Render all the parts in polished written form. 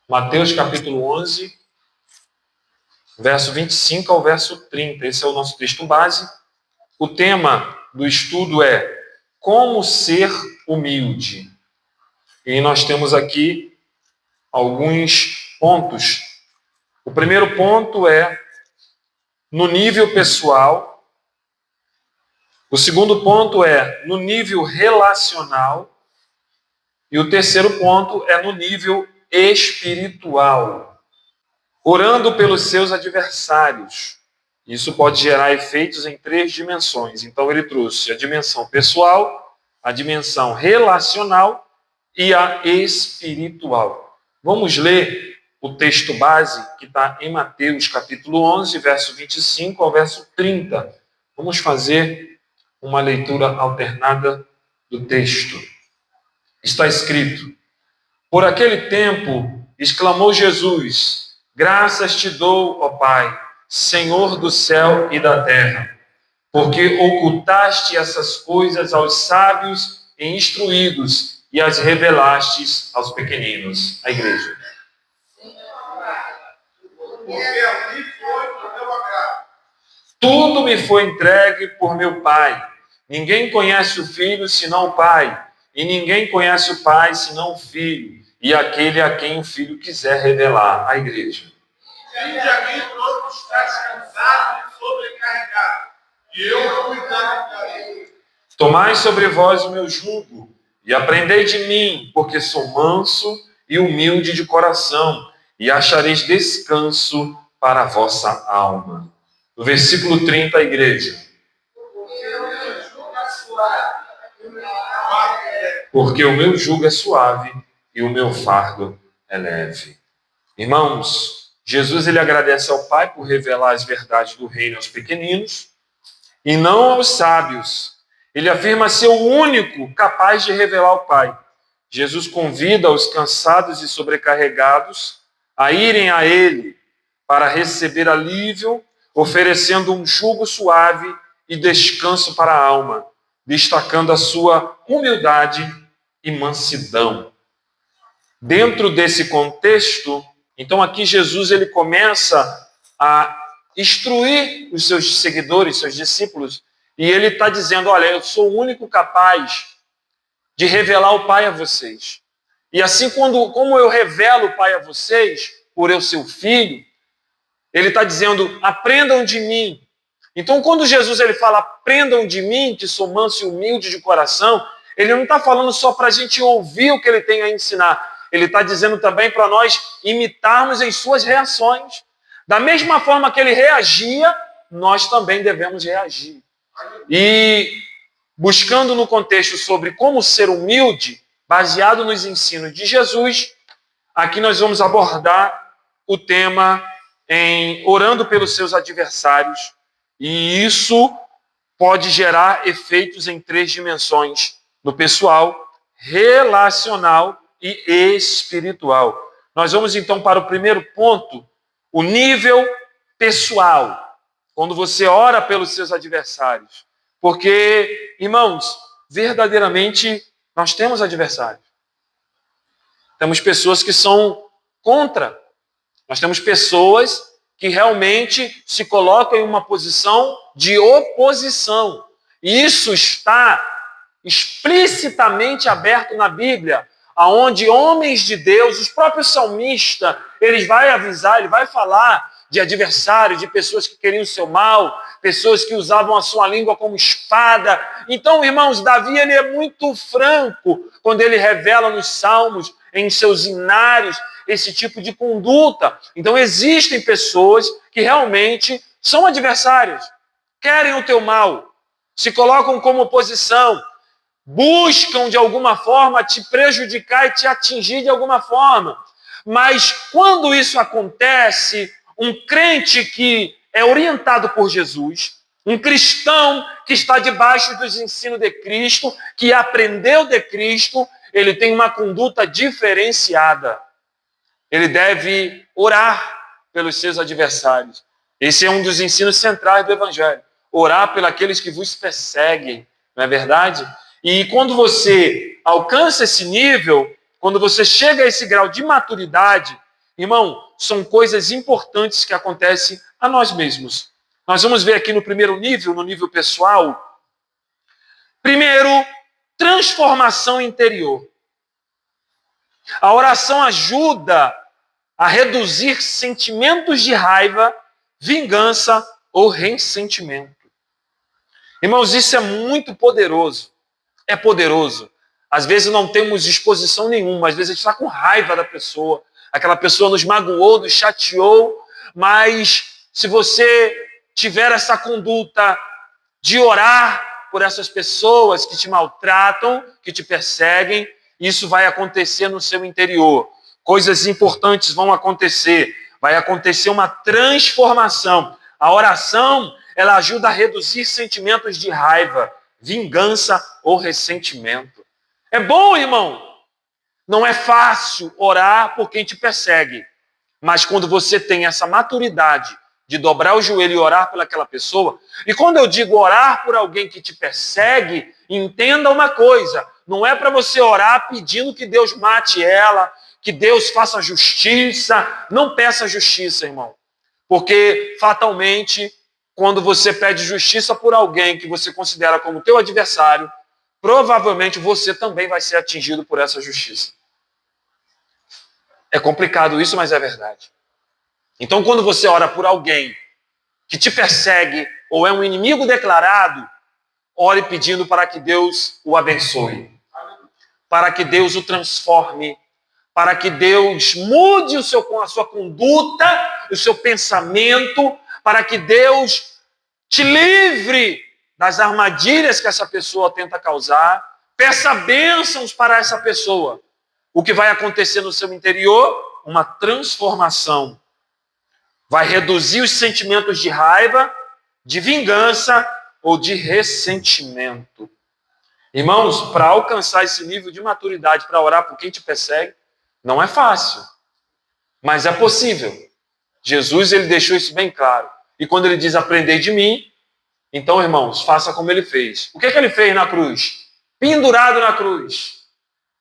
Mateus capítulo 11, verso 25 ao verso 30. Esse é o nosso texto base. O tema do estudo é como ser humilde. E nós temos aqui alguns pontos. O primeiro ponto é no nível pessoal. O segundo ponto é no nível relacional. E o terceiro ponto é no nível espiritual. Orando pelos seus adversários. Isso pode gerar efeitos em 3 dimensões. Então ele trouxe a dimensão pessoal, a dimensão relacional e a espiritual. Vamos ler o texto base que está em Mateus capítulo 11, verso 25 ao verso 30. Vamos fazer uma leitura alternada do texto. Está escrito: por aquele tempo, exclamou Jesus: graças te dou, ó Pai, Senhor do céu e da terra, porque ocultaste essas coisas aos sábios e instruídos e as revelastes aos pequeninos. A igreja. Tudo me foi entregue por meu Pai. Ninguém conhece o Filho senão o Pai, e ninguém conhece o Pai senão o Filho, e aquele a quem o Filho quiser revelar. A igreja. Vinde a mim todos estás cansados e sobrecarregados, e eu cuidarei. Tomai sobre vós o meu jugo, e aprendei de mim, porque sou manso e humilde de coração, e achareis descanso para a vossa alma. No versículo 30, a igreja. Porque o meu jugo é suave e o meu fardo é leve. Irmãos, Jesus ele agradece ao Pai por revelar as verdades do reino aos pequeninos e não aos sábios. Ele afirma ser o único capaz de revelar ao Pai. Jesus convida os cansados e sobrecarregados a irem a Ele para receber alívio, oferecendo um jugo suave e descanso para a alma, destacando a sua humildade e mansidão. Dentro desse contexto, então aqui Jesus ele começa a instruir os seus seguidores, seus discípulos, e ele está dizendo: olha, eu sou o único capaz de revelar o Pai a vocês. E assim como eu revelo o Pai a vocês, por eu ser o Filho, ele está dizendo: aprendam de mim. Então quando Jesus ele fala aprendam de mim, que sou manso e humilde de coração, ele não está falando só para a gente ouvir o que ele tem a ensinar. Ele está dizendo também para nós imitarmos em suas reações. Da mesma forma que ele reagia, nós também devemos reagir. E buscando no contexto sobre como ser humilde, baseado nos ensinos de Jesus, aqui nós vamos abordar o tema em orando pelos seus adversários. E isso pode gerar efeitos em 3 dimensões: no pessoal, relacional e espiritual. Nós vamos então para o primeiro ponto, o nível pessoal, quando você ora pelos seus adversários. Porque, irmãos, verdadeiramente nós temos adversários. Temos pessoas que são contra. Nós temos pessoas que realmente se colocam em uma posição de oposição. E isso está explicitamente aberto na Bíblia, aonde homens de Deus, os próprios salmistas, eles vão avisar, ele vai falar de adversários, de pessoas que queriam o seu mal, pessoas que usavam a sua língua como espada. Então, irmãos, Davi ele é muito franco quando ele revela nos salmos, em seus hinários, esse tipo de conduta. Então, existem pessoas que realmente são adversárias, querem o teu mal, se colocam como oposição, buscam de alguma forma te prejudicar e te atingir de alguma forma. Mas quando isso acontece, um crente que é orientado por Jesus, um cristão que está debaixo dos ensinos de Cristo, que aprendeu de Cristo, ele tem uma conduta diferenciada. Ele deve orar pelos seus adversários. Esse é um dos ensinos centrais do Evangelho. Orar pelos aqueles que vos perseguem, não é verdade? E quando você alcança esse nível, quando você chega a esse grau de maturidade, Irmão, são coisas importantes que acontecem a nós mesmos. Nós vamos ver aqui no primeiro nível, no nível pessoal. Primeiro, transformação interior. A oração ajuda a reduzir sentimentos de raiva, vingança ou ressentimento. Irmãos, isso é muito poderoso. É poderoso. Às vezes não temos disposição nenhuma, às vezes a gente está com raiva da pessoa. Aquela pessoa nos magoou, nos chateou, mas se você tiver essa conduta de orar por essas pessoas que te maltratam, que te perseguem, isso vai acontecer no seu interior. Coisas importantes vão acontecer. Vai acontecer uma transformação. A oração, ela ajuda a reduzir sentimentos de raiva, vingança ou ressentimento. É bom, irmão. Não é fácil orar por quem te persegue. Mas quando você tem essa maturidade de dobrar o joelho e orar por aquela pessoa, e quando eu digo orar por alguém que te persegue, entenda uma coisa, não é para você orar pedindo que Deus mate ela, que Deus faça justiça. Não peça justiça, irmão. Porque fatalmente, quando você pede justiça por alguém que você considera como teu adversário, provavelmente você também vai ser atingido por essa justiça. É complicado isso, mas é verdade. Então, quando você ora por alguém que te persegue ou é um inimigo declarado, ore pedindo para que Deus o abençoe, para que Deus o transforme, para que Deus mude a sua conduta, o seu pensamento, para que Deus te livre das armadilhas que essa pessoa tenta causar. Peça bênçãos para essa pessoa. O que vai acontecer no seu interior? Uma transformação. Vai reduzir os sentimentos de raiva, de vingança ou de ressentimento. Irmãos, para alcançar esse nível de maturidade, para orar por quem te persegue, não é fácil, mas é possível. Jesus, ele deixou isso bem claro. E quando ele diz, aprendei de mim, então, irmãos, faça como ele fez. O que ele fez na cruz? Pendurado na cruz,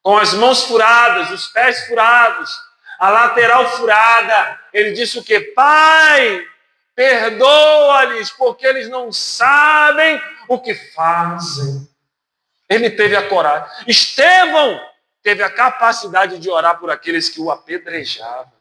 com as mãos furadas, os pés furados, a lateral furada, ele disse o quê? Pai, perdoa-lhes, porque eles não sabem o que fazem. Ele teve a coragem. Estevão teve a capacidade de orar por aqueles que o apedrejavam.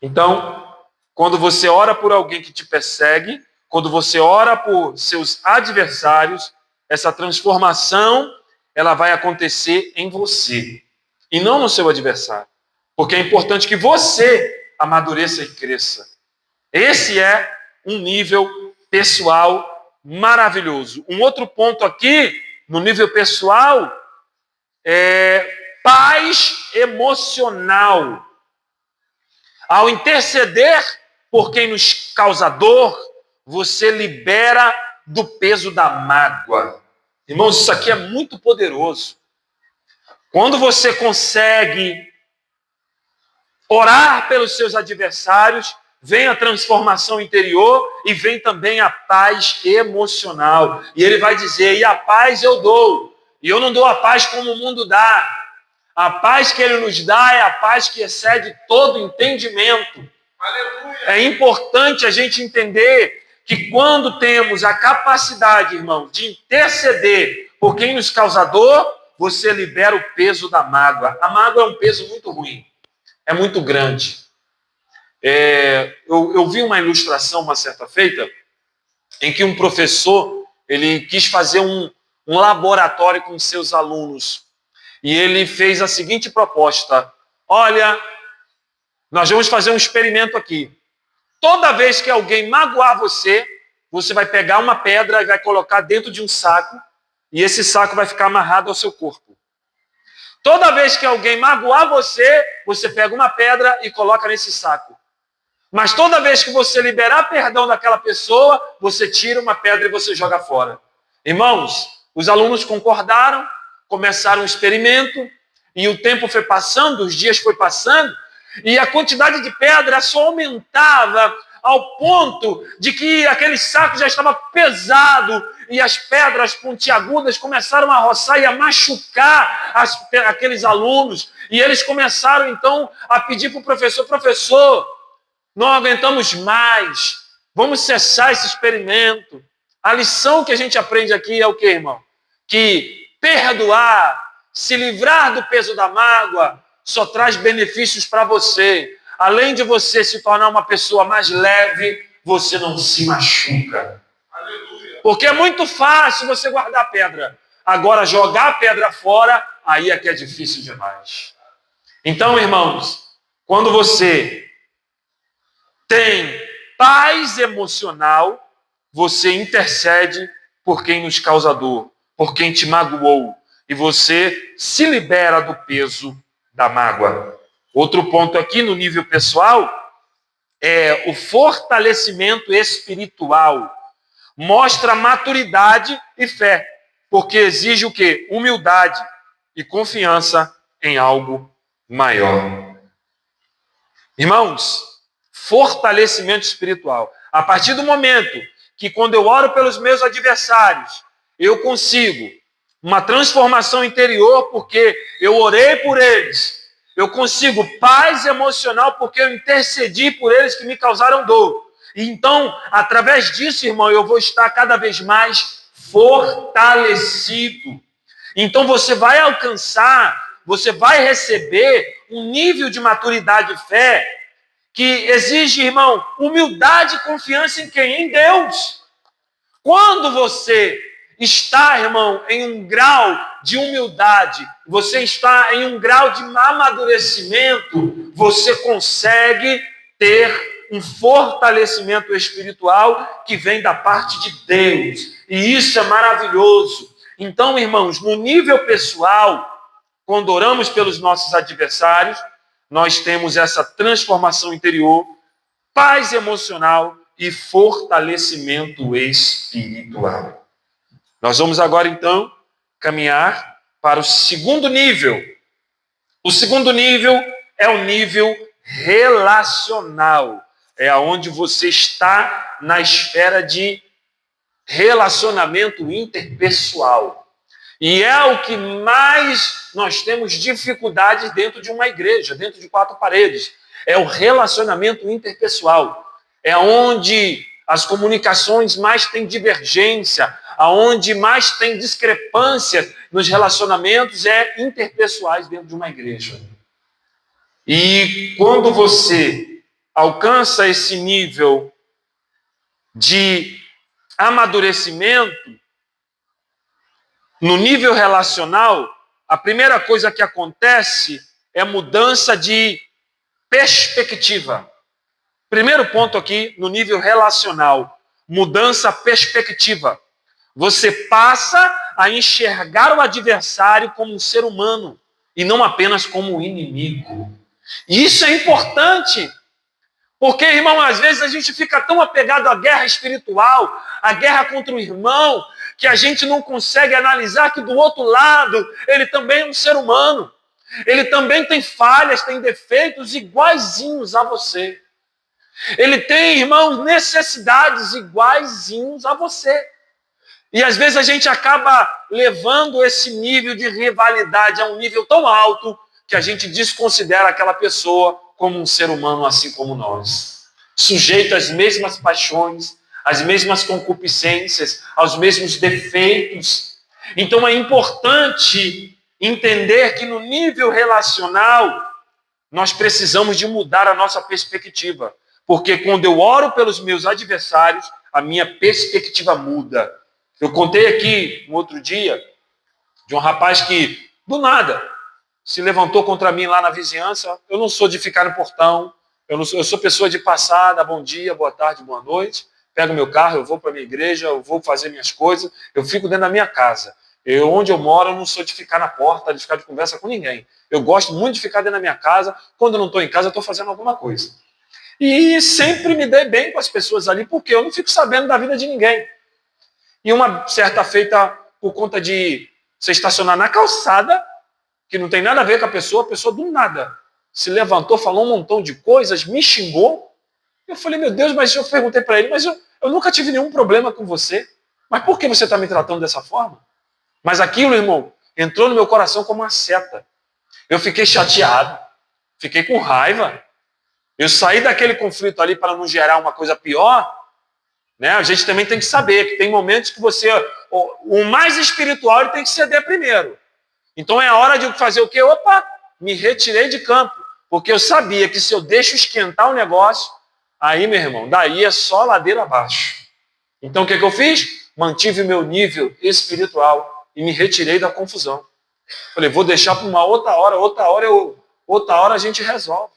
Então, quando você ora por alguém que te persegue, quando você ora por seus adversários, essa transformação, ela vai acontecer em você e não no seu adversário. Porque é importante que você amadureça e cresça. Esse é um nível pessoal maravilhoso. Um outro ponto aqui, no nível pessoal, é paz emocional. Ao interceder por quem nos causa dor, você libera do peso da mágoa. Irmãos, isso aqui é muito poderoso. Quando você consegue orar pelos seus adversários, vem a transformação interior e vem também a paz emocional. E ele vai dizer, e a paz eu dou. E eu não dou a paz como o mundo dá. A paz que ele nos dá é a paz que excede todo entendimento. Aleluia. É importante a gente entender que quando temos a capacidade, irmão, de interceder por quem nos causa dor, você libera o peso da mágoa. A mágoa é um peso muito ruim. É muito grande. Eu vi uma ilustração, uma certa feita, em que um professor ele quis fazer um laboratório com seus alunos. E ele fez a seguinte proposta. Olha, nós vamos fazer um experimento aqui. Toda vez que alguém magoar você, você vai pegar uma pedra e vai colocar dentro de um saco, e esse saco vai ficar amarrado ao seu corpo. Toda vez que alguém magoar você, você pega uma pedra e coloca nesse saco. Mas toda vez que você liberar perdão daquela pessoa, você tira uma pedra e você joga fora. Irmãos, os alunos concordaram, começaram o experimento, e o tempo foi passando, os dias foi passando, e a quantidade de pedra só aumentava ao ponto de que aquele saco já estava pesado e as pedras pontiagudas começaram a roçar e a machucar aqueles alunos. E eles começaram, então, a pedir para o professor: professor, não aguentamos mais, vamos cessar esse experimento. A lição que a gente aprende aqui é o quê, irmão? Que perdoar, se livrar do peso da mágoa, só traz benefícios para você. Além de você se tornar uma pessoa mais leve, você não se machuca. Aleluia. Porque é muito fácil você guardar a pedra. Agora, jogar a pedra fora, aí é que é difícil demais. Então, irmãos, quando você tem paz emocional, você intercede por quem nos causa dor, por quem te magoou, e você se libera do peso da mágoa. Outro ponto aqui no nível pessoal é o fortalecimento espiritual. Mostra maturidade e fé, porque exige o quê? Humildade e confiança em algo maior. Irmãos, fortalecimento espiritual. A partir do momento que, quando eu oro pelos meus adversários, eu consigo uma transformação interior porque eu orei por eles. Eu consigo paz emocional porque eu intercedi por eles que me causaram dor. E então, através disso, irmão, eu vou estar cada vez mais fortalecido. Então você vai alcançar, você vai receber um nível de maturidade e fé que exige, irmão, humildade e confiança em quem? Em Deus. Quando você está, irmão, em um grau de humildade, você está em um grau de amadurecimento, você consegue ter um fortalecimento espiritual que vem da parte de Deus. E isso é maravilhoso. Então, irmãos, no nível pessoal, quando oramos pelos nossos adversários, nós temos essa transformação interior, paz emocional e fortalecimento espiritual. Nós vamos agora, então, caminhar para o segundo nível. O segundo nível é o nível relacional. É onde você está na esfera de relacionamento interpessoal. E é o que mais nós temos dificuldade dentro de uma igreja, dentro de 4 paredes. É o relacionamento interpessoal. É onde as comunicações mais têm divergência, aonde mais tem discrepância nos relacionamentos interpessoais dentro de uma igreja. E quando você alcança esse nível de amadurecimento, no nível relacional, a primeira coisa que acontece é mudança de perspectiva. Primeiro ponto aqui, no nível relacional, mudança perspectiva. Você passa a enxergar o adversário como um ser humano e não apenas como um inimigo. E isso é importante, porque, irmão, às vezes a gente fica tão apegado à guerra espiritual, à guerra contra o irmão, que a gente não consegue analisar que do outro lado ele também é um ser humano. Ele também tem falhas, tem defeitos iguaizinhos a você. Ele tem, irmãos, necessidades iguaizinhos a você. E às vezes a gente acaba levando esse nível de rivalidade a um nível tão alto que a gente desconsidera aquela pessoa como um ser humano assim como nós. Sujeito às mesmas paixões, às mesmas concupiscências, aos mesmos defeitos. Então é importante entender que no nível relacional nós precisamos de mudar a nossa perspectiva. Porque quando eu oro pelos meus adversários, a minha perspectiva muda. Eu contei aqui, no outro dia, de um rapaz que, do nada, se levantou contra mim lá na vizinhança. Eu não sou de ficar no portão, eu sou pessoa de passar, dar bom dia, boa tarde, boa noite, pego meu carro, eu vou para a minha igreja, eu vou fazer minhas coisas, eu fico dentro da minha casa. Onde eu moro, eu não sou de ficar na porta, de ficar de conversa com ninguém. Eu gosto muito de ficar dentro da minha casa. Quando eu não estou em casa, eu estou fazendo alguma coisa. E sempre me dei bem com as pessoas ali, porque eu não fico sabendo da vida de ninguém. E uma certa feita, por conta de você estacionar na calçada, que não tem nada a ver com a pessoa do nada se levantou, falou um montão de coisas, me xingou. Eu falei, meu Deus, mas eu perguntei para ele, mas eu nunca tive nenhum problema com você. Mas por que você está me tratando dessa forma? Mas aquilo, irmão, entrou no meu coração como uma seta. Eu fiquei chateado, fiquei com raiva. Eu saí daquele conflito ali para não gerar uma coisa pior, né? A gente também tem que saber que tem momentos que você, o mais espiritual, ele tem que ceder primeiro. Então é a hora de fazer o quê? Opa, me retirei de campo, porque eu sabia que se eu deixo esquentar o negócio, aí, meu irmão, daí é só ladeira abaixo. Então o que eu fiz? Mantive meu nível espiritual e me retirei da confusão. Falei, vou deixar para uma outra hora a gente resolve.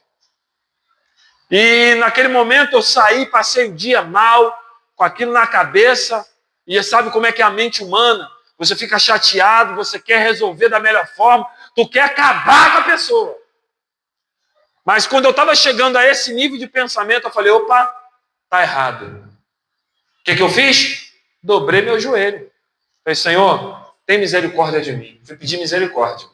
E naquele momento eu saí, passei o dia mal, com aquilo na cabeça, e sabe como é que é a mente humana? Você fica chateado, você quer resolver da melhor forma, tu quer acabar com a pessoa. Mas quando eu estava chegando a esse nível de pensamento, eu falei, opa, tá errado. O que eu fiz? Dobrei meu joelho. Falei, Senhor, tem misericórdia de mim. Fui pedir misericórdia.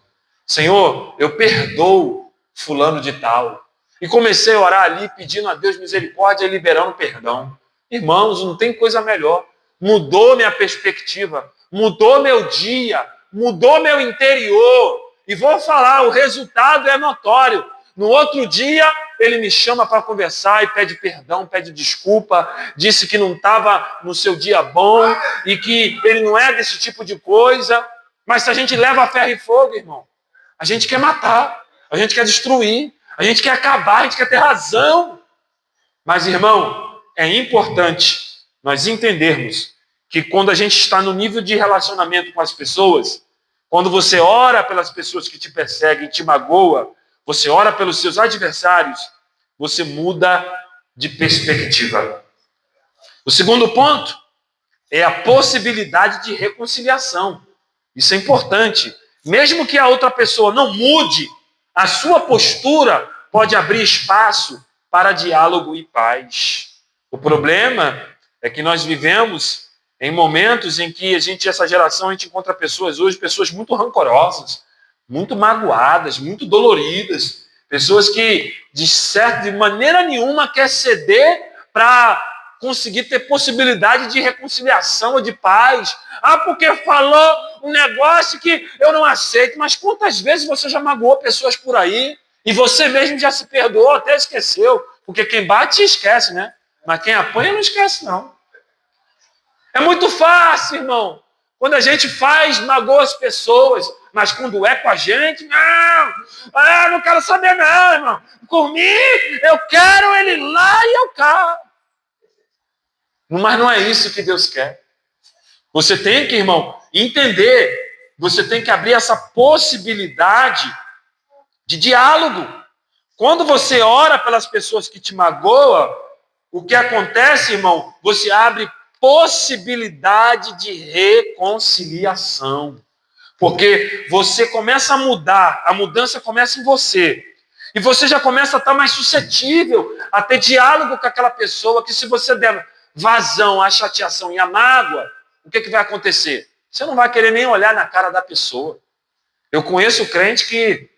Senhor, eu perdoo fulano de tal. E comecei a orar ali, pedindo a Deus misericórdia e liberando perdão. Irmãos, não tem coisa melhor. Mudou minha perspectiva, mudou meu dia, mudou meu interior. E vou falar, o resultado é notório. No outro dia, ele me chama para conversar e pede perdão, pede desculpa, disse que não estava no seu dia bom e que ele não é desse tipo de coisa. Mas se a gente leva a ferro e fogo, irmão, a gente quer matar, a gente quer destruir, a gente quer acabar, a gente quer ter razão. Mas, irmão, é importante nós entendermos que quando a gente está no nível de relacionamento com as pessoas, quando você ora pelas pessoas que te perseguem, te magoam, você ora pelos seus adversários, você muda de perspectiva. O segundo ponto é a possibilidade de reconciliação. Isso é importante. Mesmo que a outra pessoa não mude, a sua postura pode abrir espaço para diálogo e paz. O problema é que nós vivemos em momentos em que essa geração, a gente encontra pessoas hoje, pessoas muito rancorosas, muito magoadas, muito doloridas, pessoas que, de maneira nenhuma, quer ceder para conseguir ter possibilidade de reconciliação ou de paz. Ah, porque falou um negócio que eu não aceito. Mas quantas vezes você já magoou pessoas por aí e você mesmo já se perdoou, até esqueceu? Porque quem bate esquece, né? Mas quem apanha não esquece, não. É muito fácil, irmão. Quando a gente faz, magoa as pessoas. Mas quando é com a gente, não quero saber não, irmão. Por mim, eu quero ele lá e eu cá. Mas não é isso que Deus quer. Você tem que, irmão, entender. Você tem que abrir essa possibilidade de diálogo. Quando você ora pelas pessoas que te magoam, o que acontece, irmão? Você abre possibilidade de reconciliação. Porque você começa a mudar, a mudança começa em você. E você já começa a estar mais suscetível a ter diálogo com aquela pessoa, que se você der vazão à chateação e à mágoa, o que vai acontecer? Você não vai querer nem olhar na cara da pessoa. Eu conheço crente que,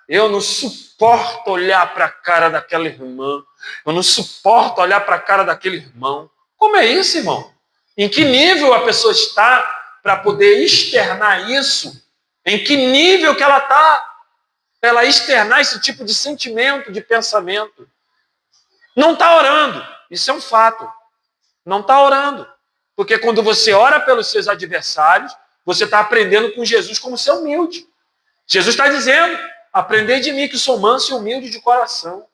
eu não suporto olhar para a cara daquela irmã, eu não suporto olhar para a cara daquele irmão. Como é isso, irmão? Em que nível a pessoa está para poder externar isso? Em que nível que ela está para ela externar esse tipo de sentimento, de pensamento? Não está orando. Isso é um fato. Não está orando. Porque quando você ora pelos seus adversários, você está aprendendo com Jesus como ser humilde. Jesus está dizendo, aprendei de mim que sou manso e humilde de coração.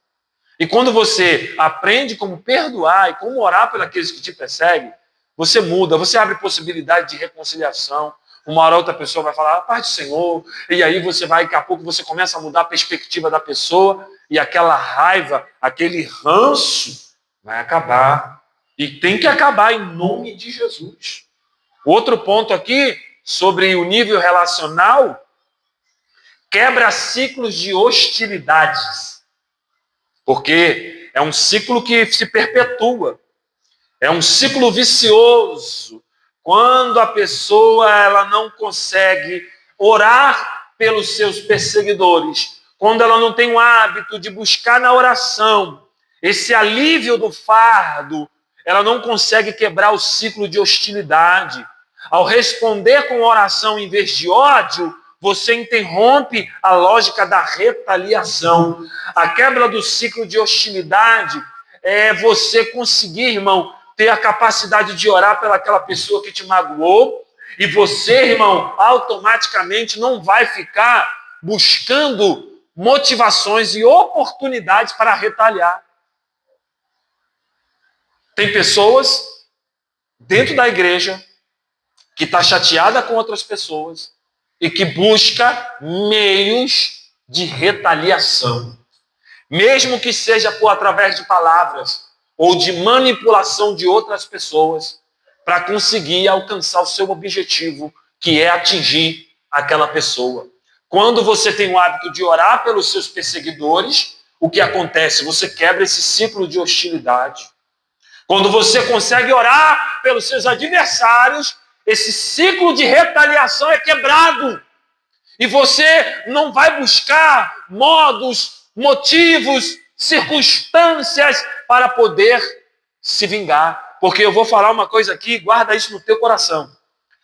E quando você aprende como perdoar e como orar por aqueles que te perseguem, você muda, você abre possibilidade de reconciliação. Uma hora outra pessoa vai falar, a paz do Senhor, e aí você vai, daqui a pouco você começa a mudar a perspectiva da pessoa, e aquela raiva, aquele ranço, vai acabar. E tem que acabar em nome de Jesus. Outro ponto aqui, sobre o nível relacional, quebra ciclos de hostilidades. Porque é um ciclo que se perpetua. É um ciclo vicioso. Quando a pessoa ela não consegue orar pelos seus perseguidores, quando ela não tem o hábito de buscar na oração esse alívio do fardo, ela não consegue quebrar o ciclo de hostilidade. Ao responder com oração em vez de ódio, você interrompe a lógica da retaliação. A quebra do ciclo de hostilidade é você conseguir, irmão, ter a capacidade de orar pelaquela pessoa que te magoou, e você, irmão, automaticamente não vai ficar buscando motivações e oportunidades para retaliar. Tem pessoas dentro da igreja que está chateada com outras pessoas e que busca meios de retaliação. Mesmo que seja através de palavras ou de manipulação de outras pessoas para conseguir alcançar o seu objetivo, que é atingir aquela pessoa. Quando você tem o hábito de orar pelos seus perseguidores, o que acontece? Você quebra esse ciclo de hostilidade. Quando você consegue orar pelos seus adversários, esse ciclo de retaliação é quebrado. E você não vai buscar modos, motivos, circunstâncias para poder se vingar. Porque eu vou falar uma coisa aqui, guarda isso no teu coração.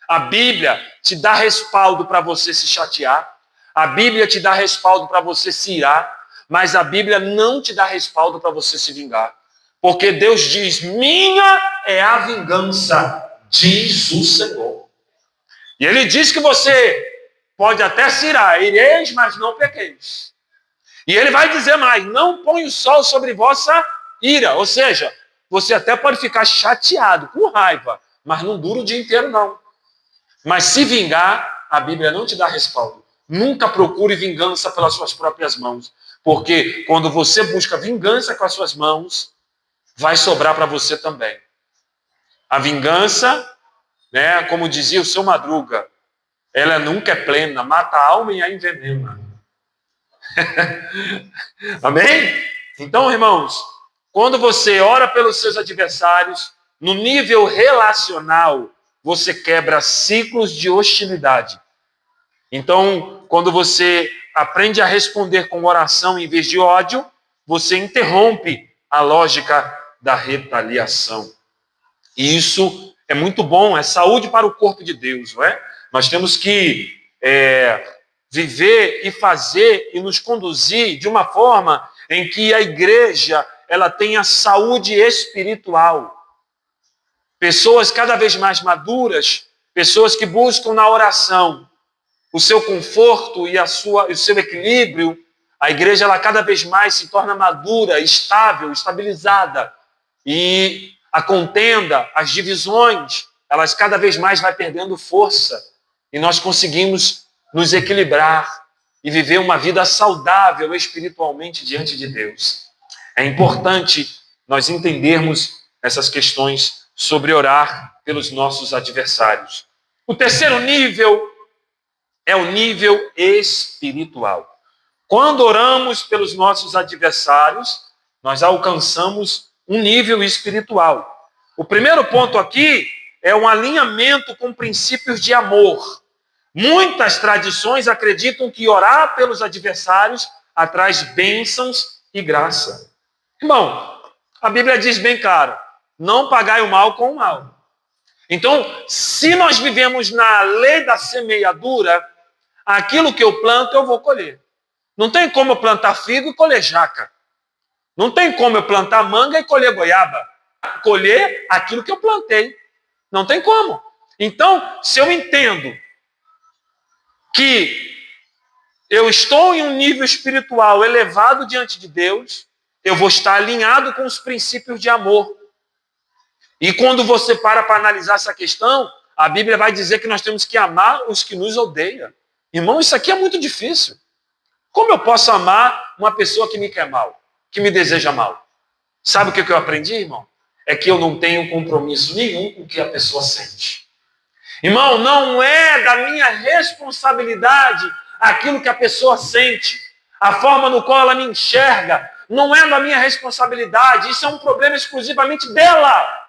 A Bíblia te dá respaldo para você se chatear. A Bíblia te dá respaldo para você se irar. Mas a Bíblia não te dá respaldo para você se vingar. Porque Deus diz, minha é a vingança, diz o Senhor. E Ele diz que você pode até se irar, ireis, mas não pequeis. E Ele vai dizer mais, não põe o sol sobre vossa ira. Ou seja, você até pode ficar chateado, com raiva, mas não dura o dia inteiro não. Mas se vingar, a Bíblia não te dá respaldo. Nunca procure vingança pelas suas próprias mãos. Porque quando você busca vingança com as suas mãos, vai sobrar para você também. A vingança, né, como dizia o seu Madruga, ela nunca é plena, mata a alma e a envenena. Amém? Então, irmãos, quando você ora pelos seus adversários, no nível relacional, você quebra ciclos de hostilidade. Então, quando você aprende a responder com oração em vez de ódio, você interrompe a lógica da retaliação. E isso é muito bom, é saúde para o corpo de Deus, não é? Nós temos que viver e fazer e nos conduzir de uma forma em que a igreja ela tenha saúde espiritual. Pessoas cada vez mais maduras, pessoas que buscam na oração o seu conforto e o seu equilíbrio. A igreja ela cada vez mais se torna madura, estável, estabilizada. E a contenda, as divisões, elas cada vez mais vai perdendo força. E nós conseguimos nos equilibrar e viver uma vida saudável espiritualmente diante de Deus. É importante nós entendermos essas questões sobre orar pelos nossos adversários. O terceiro nível é o nível espiritual. Quando oramos pelos nossos adversários, nós alcançamos um nível espiritual. O primeiro ponto aqui é um alinhamento com princípios de amor. Muitas tradições acreditam que orar pelos adversários atrai bênçãos e graça. Irmão, a Bíblia diz bem claro, não pagai o mal com o mal. Então, se nós vivemos na lei da semeadura, aquilo que eu planto, eu vou colher. Não tem como eu plantar figo e colher jaca. Não tem como eu plantar manga e colher goiaba. Colher aquilo que eu plantei. Não tem como. Então, se eu entendo que eu estou em um nível espiritual elevado diante de Deus, eu vou estar alinhado com os princípios de amor. E quando você para analisar essa questão, a Bíblia vai dizer que nós temos que amar os que nos odeiam. Irmão, isso aqui é muito difícil. Como eu posso amar uma pessoa que me quer mal, que me deseja mal? Sabe o que eu aprendi, irmão? É que eu não tenho compromisso nenhum com o que a pessoa sente. Irmão, não é da minha responsabilidade aquilo que a pessoa sente, a forma no qual ela me enxerga, não é da minha responsabilidade, isso é um problema exclusivamente dela.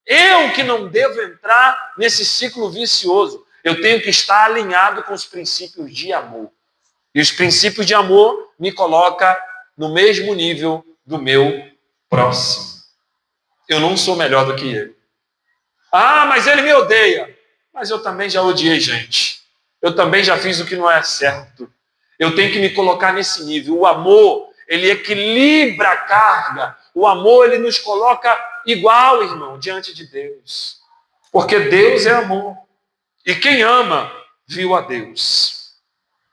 Eu que não devo entrar nesse ciclo vicioso, eu tenho que estar alinhado com os princípios de amor. E os princípios de amor me colocam no mesmo nível do meu próximo. Eu não sou melhor do que ele. Ah, mas ele me odeia. Mas eu também já odiei gente. Eu também já fiz o que não é certo. Eu tenho que me colocar nesse nível. O amor, ele equilibra a carga. O amor, ele nos coloca igual, irmão, diante de Deus. Porque Deus é amor. E quem ama, viu a Deus.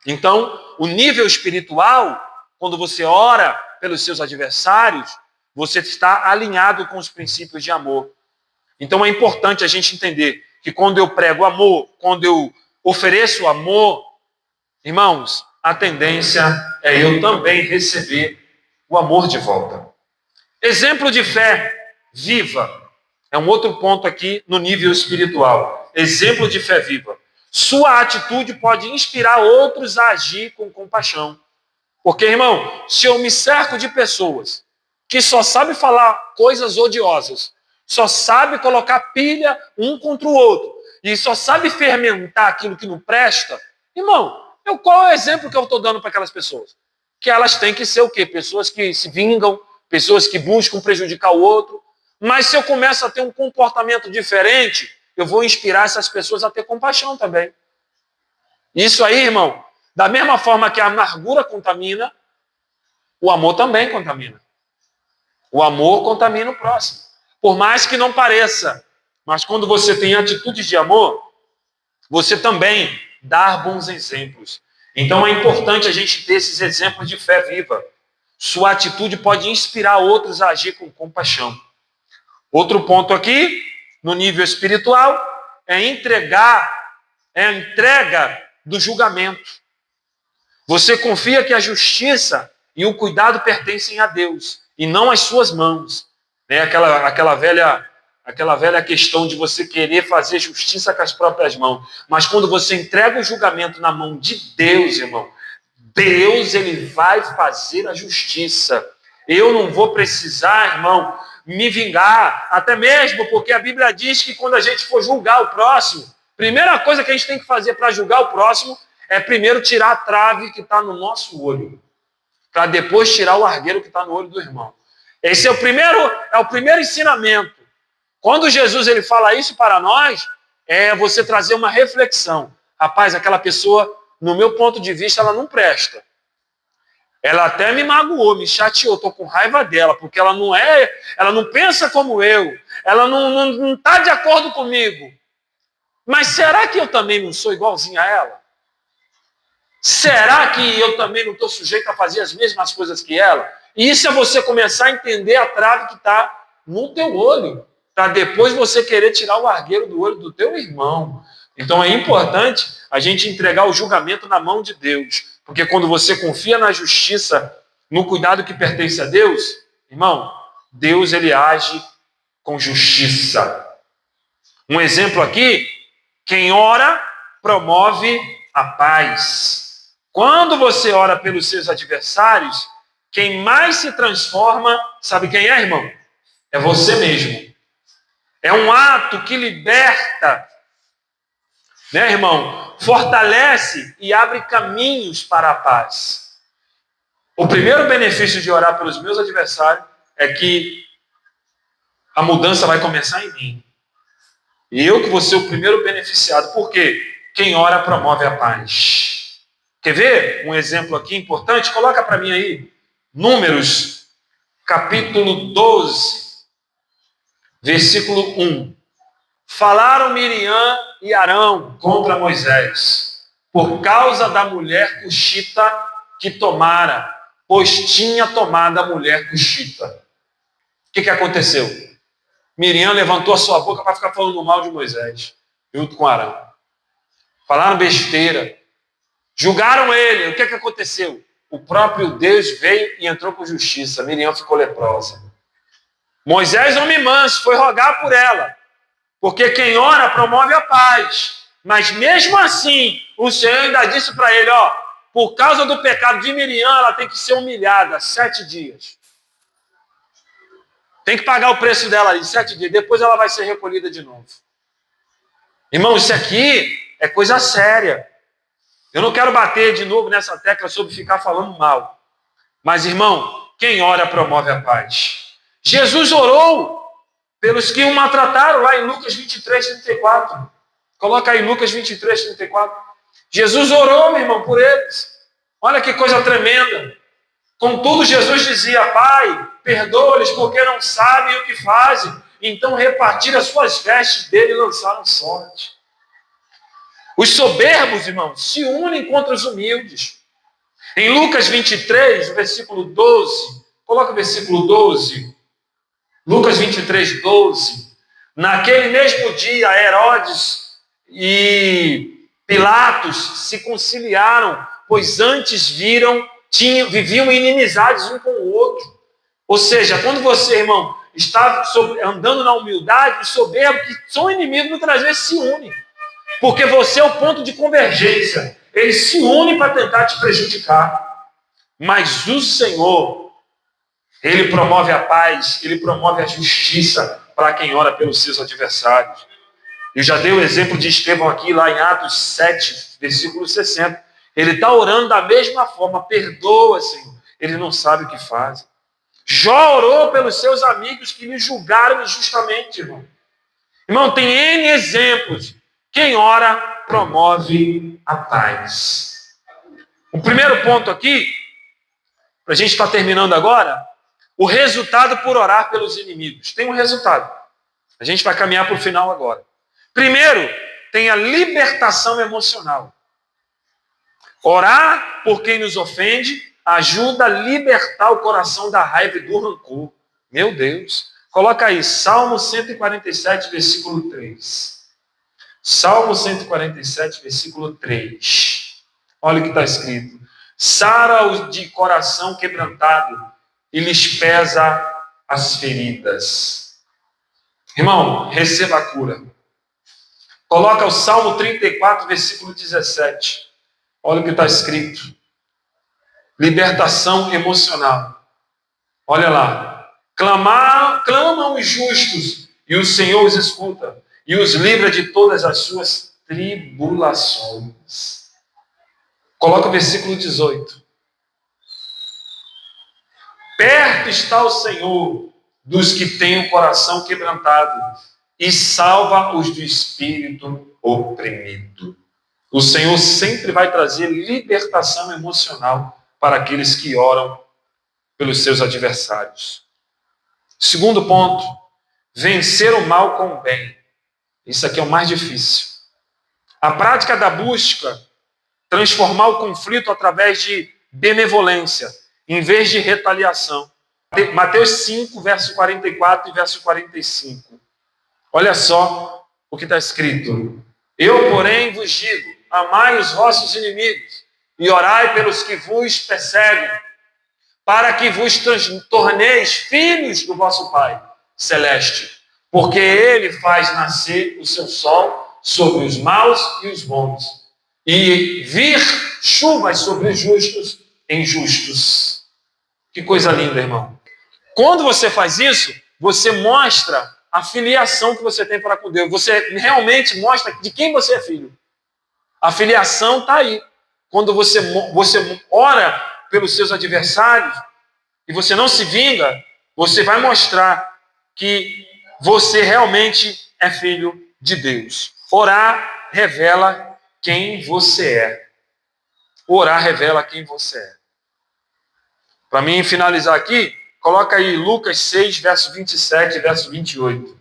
Então, o nível espiritual, quando você ora pelos seus adversários, você está alinhado com os princípios de amor. Então é importante a gente entender que quando eu prego amor, quando eu ofereço amor, irmãos, a tendência é eu também receber o amor de volta. Exemplo de fé viva. É um outro ponto aqui no nível espiritual. Exemplo de fé viva. Sua atitude pode inspirar outros a agir com compaixão. Porque, irmão, se eu me cerco de pessoas que só sabem falar coisas odiosas, só sabem colocar pilha um contra o outro, e só sabem fermentar aquilo que não presta, irmão, qual é o exemplo que eu estou dando para aquelas pessoas? Que elas têm que ser o quê? Pessoas que se vingam, pessoas que buscam prejudicar o outro. Mas se eu começo a ter um comportamento diferente, eu vou inspirar essas pessoas a ter compaixão também. Isso aí, irmão, da mesma forma que a amargura contamina, o amor também contamina. O amor contamina o próximo. Por mais que não pareça, mas quando você tem atitudes de amor, você também dá bons exemplos. Então é importante a gente ter esses exemplos de fé viva. Sua atitude pode inspirar outros a agir com compaixão. Outro ponto aqui, no nível espiritual, é a entrega do julgamento. Você confia que a justiça e o cuidado pertencem a Deus e não às suas mãos. Aquela velha questão de você querer fazer justiça com as próprias mãos. Mas quando você entrega o julgamento na mão de Deus, irmão, Deus, ele vai fazer a justiça. Eu não vou precisar, irmão, me vingar, até mesmo porque a Bíblia diz que quando a gente for julgar o próximo, primeira coisa que a gente tem que fazer para julgar o próximo é primeiro tirar a trave que está no nosso olho, para depois tirar o argueiro que está no olho do irmão. Esse é o primeiro ensinamento. Quando Jesus ele fala isso para nós, é você trazer uma reflexão. Rapaz, aquela pessoa, no meu ponto de vista, ela não presta. Ela até me magoou, me chateou, estou com raiva dela, porque ela não pensa como eu, ela não está de acordo comigo. Mas será que eu também não sou igualzinho a ela? Será que eu também não estou sujeito a fazer as mesmas coisas que ela? E isso é você começar a entender a trave que está no teu olho, para depois você querer tirar o argueiro do olho do teu irmão. Então é importante a gente entregar o julgamento na mão de Deus. Porque quando você confia na justiça, no cuidado que pertence a Deus, irmão, Deus ele age com justiça. Um exemplo aqui, quem ora promove a paz. Quando você ora pelos seus adversários, quem mais se transforma, sabe quem é, irmão? É você mesmo. É um ato que liberta, né, irmão? Fortalece e abre caminhos para a paz. O primeiro benefício de orar pelos meus adversários é que a mudança vai começar em mim. E eu que vou ser o primeiro beneficiado. Por quê? Quem ora promove a paz. Quer ver um exemplo aqui importante? Coloca para mim aí. Números, capítulo 12, versículo 1. Falaram Miriam e Arão contra Moisés, por causa da mulher cuxita que tomara, pois tinha tomado a mulher cuxita. O que aconteceu? Miriam levantou a sua boca para ficar falando mal de Moisés, junto com Arão. Falaram besteira. Julgaram ele. O que aconteceu? O próprio Deus veio e entrou com justiça. Miriam ficou leprosa. Moisés, homem manso, foi rogar por ela. Porque quem ora promove a paz. Mas mesmo assim, o Senhor ainda disse para ele, por causa do pecado de Miriam, ela tem que ser humilhada 7 dias. Tem que pagar o preço dela ali, 7 dias. Depois ela vai ser recolhida de novo. Irmão, isso aqui é coisa séria. Eu não quero bater de novo nessa tecla sobre ficar falando mal. Mas, irmão, quem ora promove a paz. Jesus orou pelos que o maltrataram, lá em Lucas 23, 34. Coloca aí Lucas 23, 34. Jesus orou, meu irmão, por eles. Olha que coisa tremenda. Contudo, Jesus dizia: Pai, perdoa-lhes porque não sabem o que fazem. Então repartiram as suas vestes dele e lançaram sorte. Os soberbos, irmãos, se unem contra os humildes. Em Lucas 23, versículo 12, coloca o versículo 12. Lucas 23, 12. Naquele mesmo dia, Herodes e Pilatos se conciliaram, pois antes viviam inimizades um com o outro. Ou seja, quando você, irmão, está andando na humildade, os soberbos que são inimigos muitas vezes se unem. Porque você é o ponto de convergência. Eles se unem para tentar te prejudicar. Mas o Senhor, Ele promove a paz, Ele promove a justiça para quem ora pelos seus adversários. Eu já dei o exemplo de Estevão aqui, lá em Atos 7, versículo 60. Ele está orando da mesma forma: perdoa, Senhor. Ele não sabe o que faz. Jó orou pelos seus amigos que lhe julgaram injustamente, irmão. Irmão, tem N exemplos. Quem ora, promove a paz. O primeiro ponto aqui, para a gente estar terminando agora, o resultado por orar pelos inimigos. Tem um resultado. A gente vai caminhar para o final agora. Primeiro, tem a libertação emocional. Orar por quem nos ofende ajuda a libertar o coração da raiva e do rancor. Meu Deus. Coloca aí, Salmo 147, versículo 3. Salmo 147, versículo 3. Olha o que está escrito. Sara-os de coração quebrantado e lhes pesa as feridas. Irmão, receba a cura. Coloca o Salmo 34, versículo 17. Olha o que está escrito. Libertação emocional. Olha lá. Clamam os justos e o Senhor os escuta e os livra de todas as suas tribulações. Coloca o versículo 18. Perto está o Senhor dos que têm o coração quebrantado e salva os do espírito oprimido. O Senhor sempre vai trazer libertação emocional para aqueles que oram pelos seus adversários. Segundo ponto, vencer o mal com o bem. Isso aqui é o mais difícil. A prática da busca, transformar o conflito através de benevolência, em vez de retaliação. Mateus 5, verso 44 e verso 45. Olha só o que está escrito. Eu, porém, vos digo, amai os vossos inimigos e orai pelos que vos perseguem, para que vos torneis filhos do vosso Pai Celeste, porque Ele faz nascer o seu sol sobre os maus e os bons, e vir chuvas sobre os justos e injustos. Que coisa linda, irmão. Quando você faz isso, você mostra a filiação que você tem para com Deus. Você realmente mostra de quem você é filho. A filiação está aí. Quando você ora pelos seus adversários e você não se vinga, você vai mostrar que você realmente é filho de Deus. Orar revela quem você é. Orar revela quem você é. Para mim finalizar aqui, coloca aí Lucas 6, verso 27 e verso 28.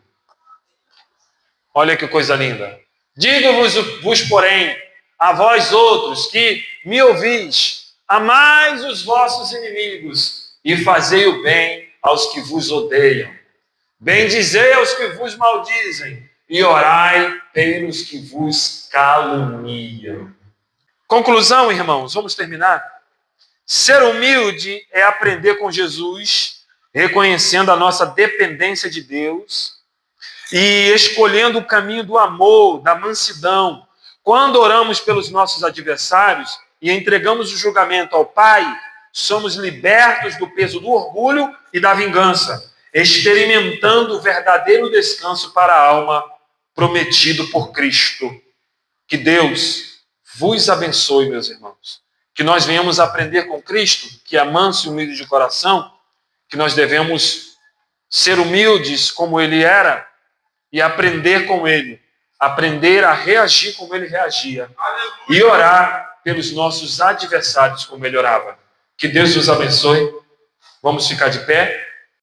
Olha que coisa linda. Digo-vos, porém, a vós outros que me ouvis, amai os vossos inimigos e fazei o bem aos que vos odeiam. Bendizei aos que vos maldizem e orai pelos que vos caluniam. Conclusão, irmãos, vamos terminar. Ser humilde é aprender com Jesus, reconhecendo a nossa dependência de Deus e escolhendo o caminho do amor, da mansidão. Quando oramos pelos nossos adversários e entregamos o julgamento ao Pai, somos libertos do peso do orgulho e da vingança, experimentando o verdadeiro descanso para a alma prometido por Cristo. Que Deus vos abençoe, meus irmãos. Que nós venhamos aprender com Cristo, que é manso e humilde de coração, que nós devemos ser humildes como ele era e aprender com ele, aprender a reagir como ele reagia e orar pelos nossos adversários como ele orava. Que Deus nos abençoe. Vamos ficar de pé.